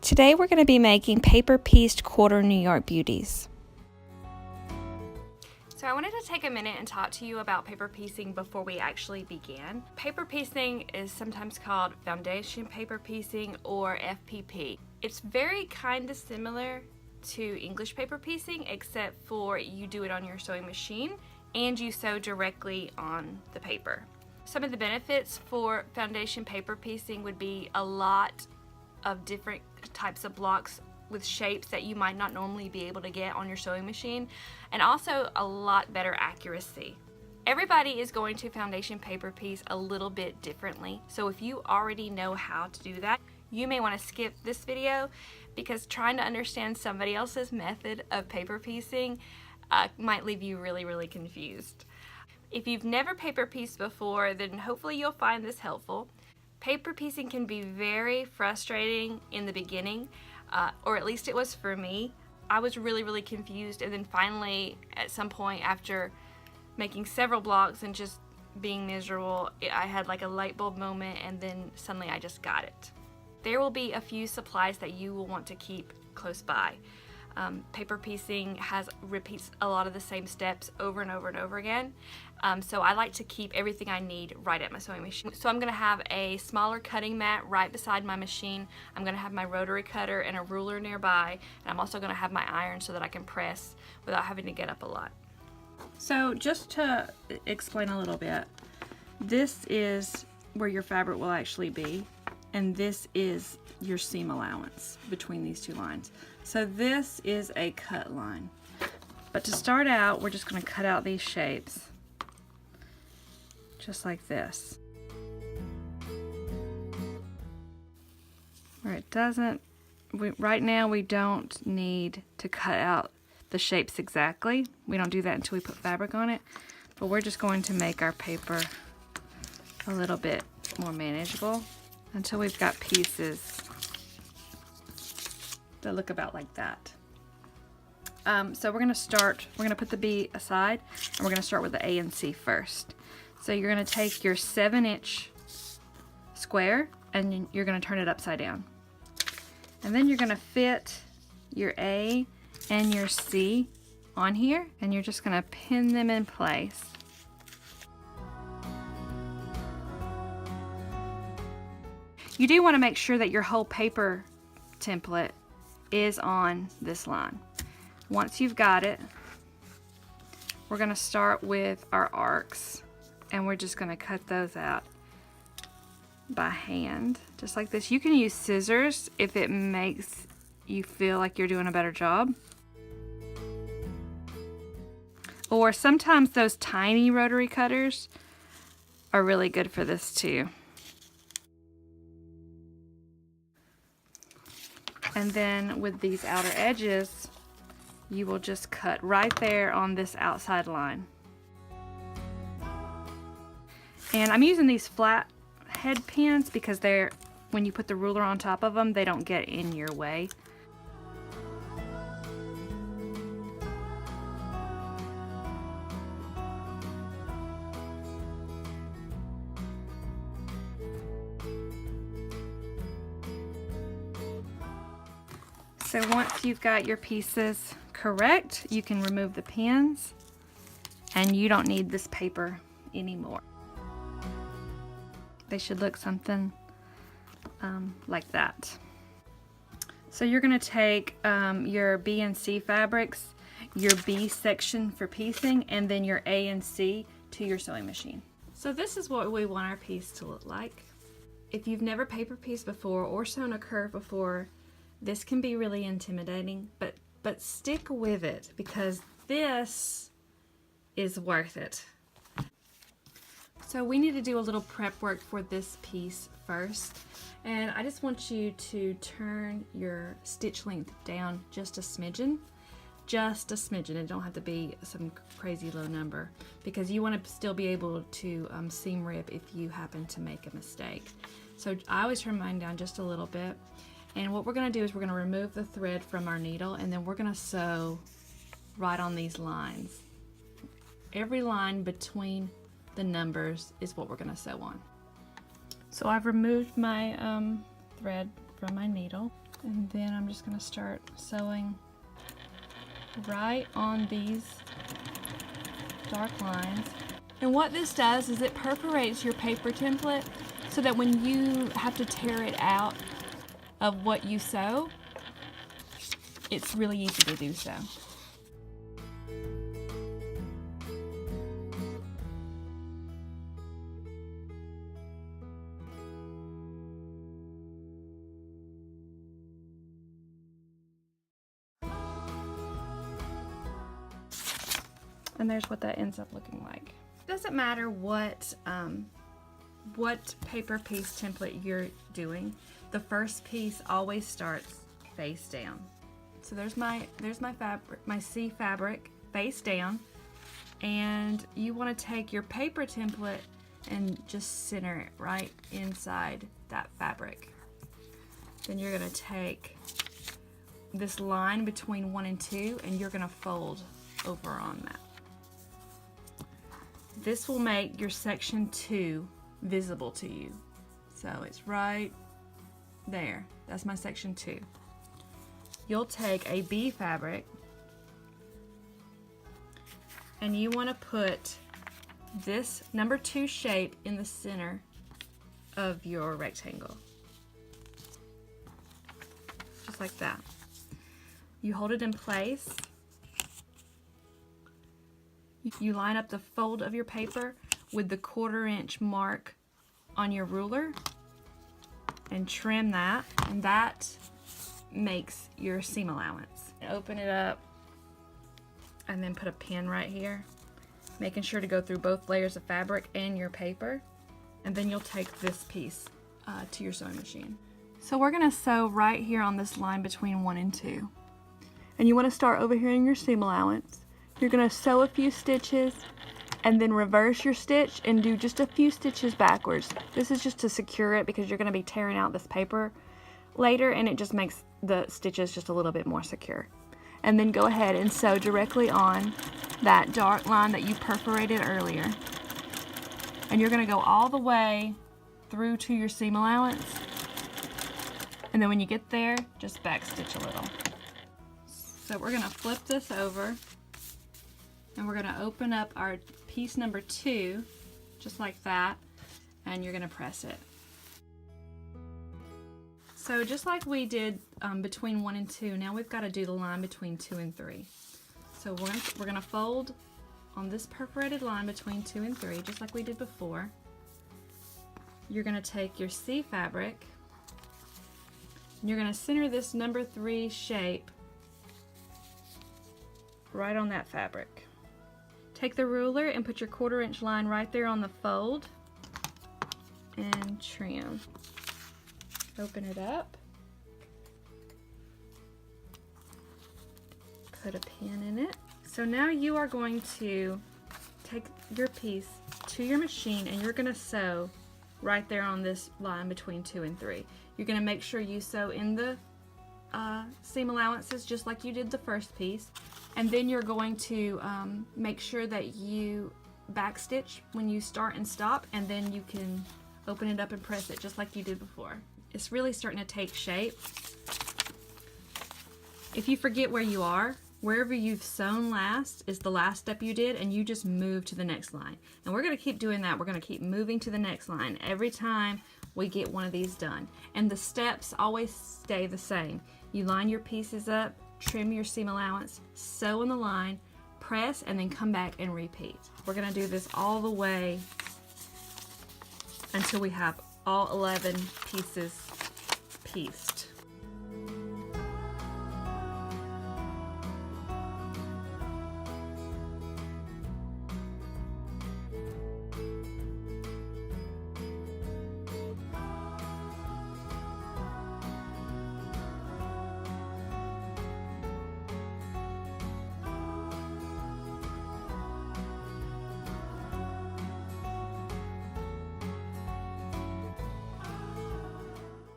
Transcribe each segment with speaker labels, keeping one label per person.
Speaker 1: Today we're going to be making paper pieced quarter New York Beauties. So I wanted to take a minute and talk to you about paper piecing before we actually begin. Paper piecing is sometimes called foundation paper piecing or FPP. It's very kind of similar to English paper piecing, except for you do it on your sewing machine and you sew directly on the paper. Some of the benefits for foundation paper piecing would be a lot of different types of blocks with shapes that you might not normally be able to get on your sewing machine, and also a lot better accuracy. Everybody is going to foundation paper piece a little bit differently, so if you already know how to do that, you may want to skip this video, because trying to understand somebody else's method of paper piecing might leave you really confused. If you've never paper pieced before, then hopefully you'll find this helpful. Paper piecing can be very frustrating in the beginning, or at least it was for me. I was really confused, and then finally at some point after making several blocks and just being miserable, I had like a light bulb moment, and then suddenly I just got it. There will be a few supplies that you will want to keep close by. Paper piecing repeats a lot of the same steps over and over again. So I like to keep everything I need right at my sewing machine. So I'm going to have a smaller cutting mat right beside my machine. I'm going to have my rotary cutter and a ruler nearby, and I'm also going to have my iron so that I can press without having to get up a lot. So just to explain a little bit, this is where your fabric will actually be, and this is your seam allowance between these two lines. So this is a cut line. But to start out, we're just going to cut out these shapes just like this. Where it doesn't, right now we don't need to cut out the shapes exactly. We don't do that until we put fabric on it. But we're just going to make our paper a little bit more manageable until we've got pieces that look about like that. So we're going to put the B aside, and we're going to start with the A and C first. So you're going to take your 7-inch square and you're going to turn it upside down. And then you're going to fit your A and your C on here, and you're just going to pin them in place. You do want to make sure that your whole paper template is on this line. Once you've got it, we're going to start with our arcs, and we're just going to cut those out by hand, just like this. You can use scissors if it makes you feel like you're doing a better job. Or sometimes those tiny rotary cutters are really good for this too. And then with these outer edges, you will just cut right there on this outside line. And I'm using these flat head pins because when you put the ruler on top of them, they don't get in your way. So once you've got your pieces correct, you can remove the pins, and you don't need this paper anymore. They should look something like that. So you're going to take your B and C fabrics, your B section for piecing, and then your A and C to your sewing machine. So this is what we want our piece to look like. If you've never paper pieced before or sewn a curve before, this can be really intimidating, but stick with it, because this is worth it. So we need to do a little prep work for this piece first, and I just want you to turn your stitch length down just a smidgen. Just a smidgen. It don't have to be some crazy low number, because you want to still be able to seam rip if you happen to make a mistake. So I always turn mine down just a little bit. And what we're going to do is we're going to remove the thread from our needle, and then we're going to sew right on these lines. Every line between the numbers is what we're going to sew on. So I've removed my thread from my needle. And then I'm just going to start sewing right on these dark lines. And what this does is it perforates your paper template so that when you have to tear it out of what you sew, it's really easy to do so. And there's what that ends up looking like. It doesn't matter what paper piece template you're doing. The first piece always starts face down. So there's my fabric, my C fabric face down, and you want to take your paper template and just center it right inside that fabric. Then you're going to take this line between 1 and 2 and you're going to fold over on that. This will make your section 2 visible to you. So it's right there. That's my section 2. You'll take a B fabric and you want to put this number 2 shape in the center of your rectangle. Just like that. You hold it in place. You line up the fold of your paper with the 1/4 inch mark on your ruler and trim that, and that makes your seam allowance. Open it up and then put a pin right here, making sure to go through both layers of fabric and your paper, and then you'll take this piece to your sewing machine. So we're going to sew right here on this line between 1 and 2, and you want to start over here in your seam allowance. You're going to sew a few stitches and then reverse your stitch and do just a few stitches backwards. This is just to secure it because you're going to be tearing out this paper later, and it just makes the stitches just a little bit more secure. And then go ahead and sew directly on that dark line that you perforated earlier. And you're going to go all the way through to your seam allowance. And then when you get there, just back stitch a little. So we're going to flip this over. And we're going to open up our piece number 2, just like that, and you're going to press it. So just like we did between 1 and 2, now we've got to do the line between 2 and 3. So we're going to fold on this perforated line between 2 and 3, just like we did before. You're going to take your C fabric, and you're going to center this number 3 shape right on that fabric. Take the ruler and put your 1/4 inch line right there on the fold and trim. Open it up. Put a pin in it. So now you are going to take your piece to your machine and you're going to sew right there on this line between 2 and 3. You're going to make sure you sew in the seam allowances just like you did the first piece. And then you're going to make sure that you backstitch when you start and stop, and then you can open it up and press it just like you did before. It's really starting to take shape. If you forget where you are, wherever you've sewn last is the last step you did, and you just move to the next line. And we're going to keep doing that. We're going to keep moving to the next line every time we get one of these done. And the steps always stay the same. You line your pieces up, trim your seam allowance, sew in the line, press, and then come back and repeat. We're going to do this all the way until we have all 11 pieces pieced.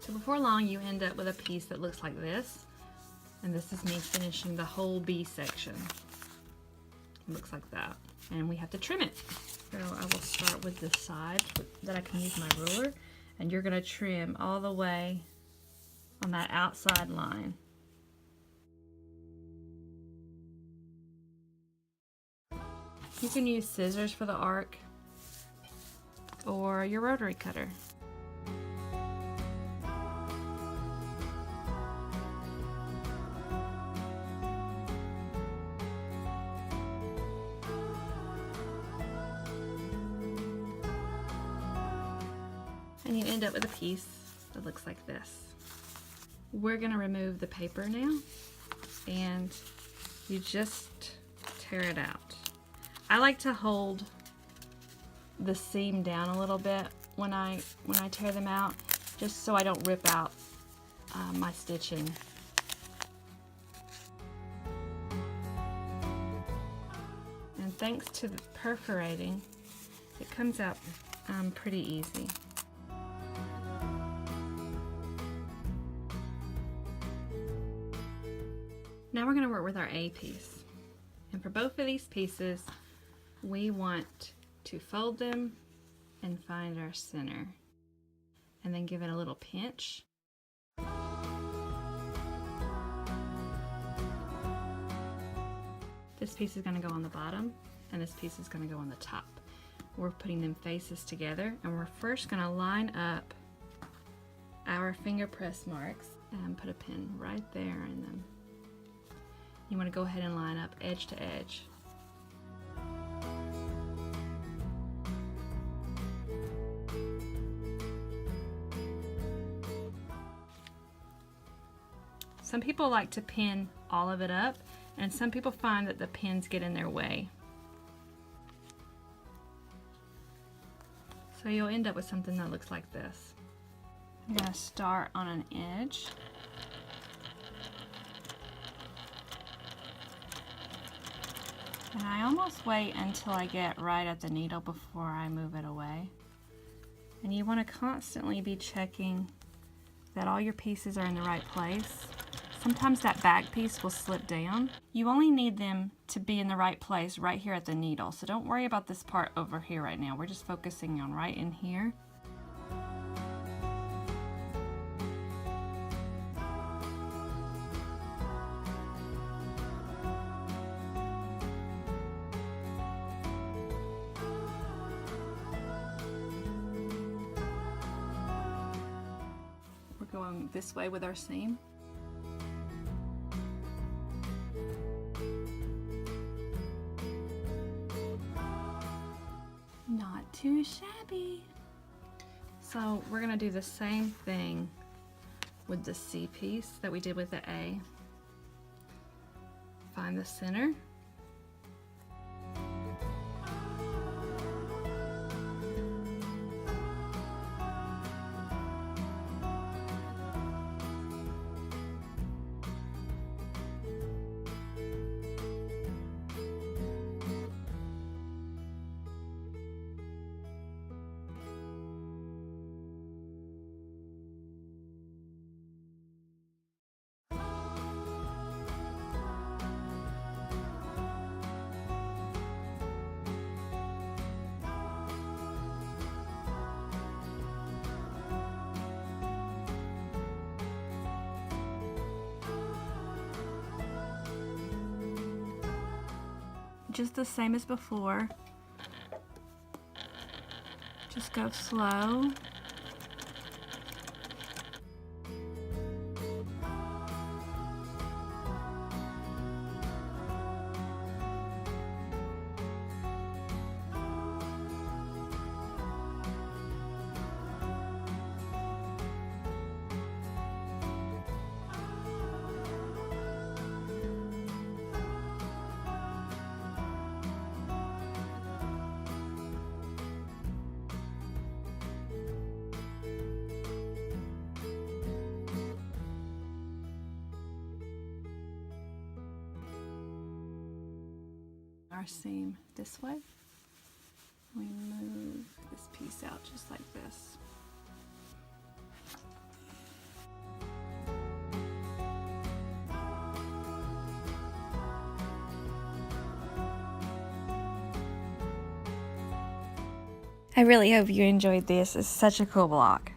Speaker 1: So before long, you end up with a piece that looks like this, and this is me finishing the whole B section. It looks like that, and we have to trim it. So I will start with the side that I can use my ruler, and you're going to trim all the way on that outside line. You can use scissors for the arc or your rotary cutter. And you end up with a piece that looks like this. We're gonna remove the paper now, and you just tear it out. I like to hold the seam down a little bit when I tear them out, just so I don't rip out my stitching. And thanks to the perforating, it comes out pretty easy. Now we're going to work with our A piece. And for both of these pieces, we want to fold them and find our center. And then give it a little pinch. This piece is going to go on the bottom, and this piece is going to go on the top. We're putting them faces together, and we're first going to line up our finger press marks and put a pin right there in them. You want to go ahead and line up edge to edge. Some people like to pin all of it up, and some people find that the pins get in their way. So you'll end up with something that looks like this. I'm going to start on an edge. And I almost wait until I get right at the needle before I move it away. And you want to constantly be checking that all your pieces are in the right place. Sometimes that back piece will slip down. You only need them to be in the right place right here at the needle. So don't worry about this part over here right now. We're just focusing on right in here. Going this way with our seam. Not too shabby. So we're going to do the same thing with the C piece that we did with the A. Find the center. Just the same as before. Just go slow. Our seam this way. We move this piece out just like this. I really hope you enjoyed this. It's such a cool block.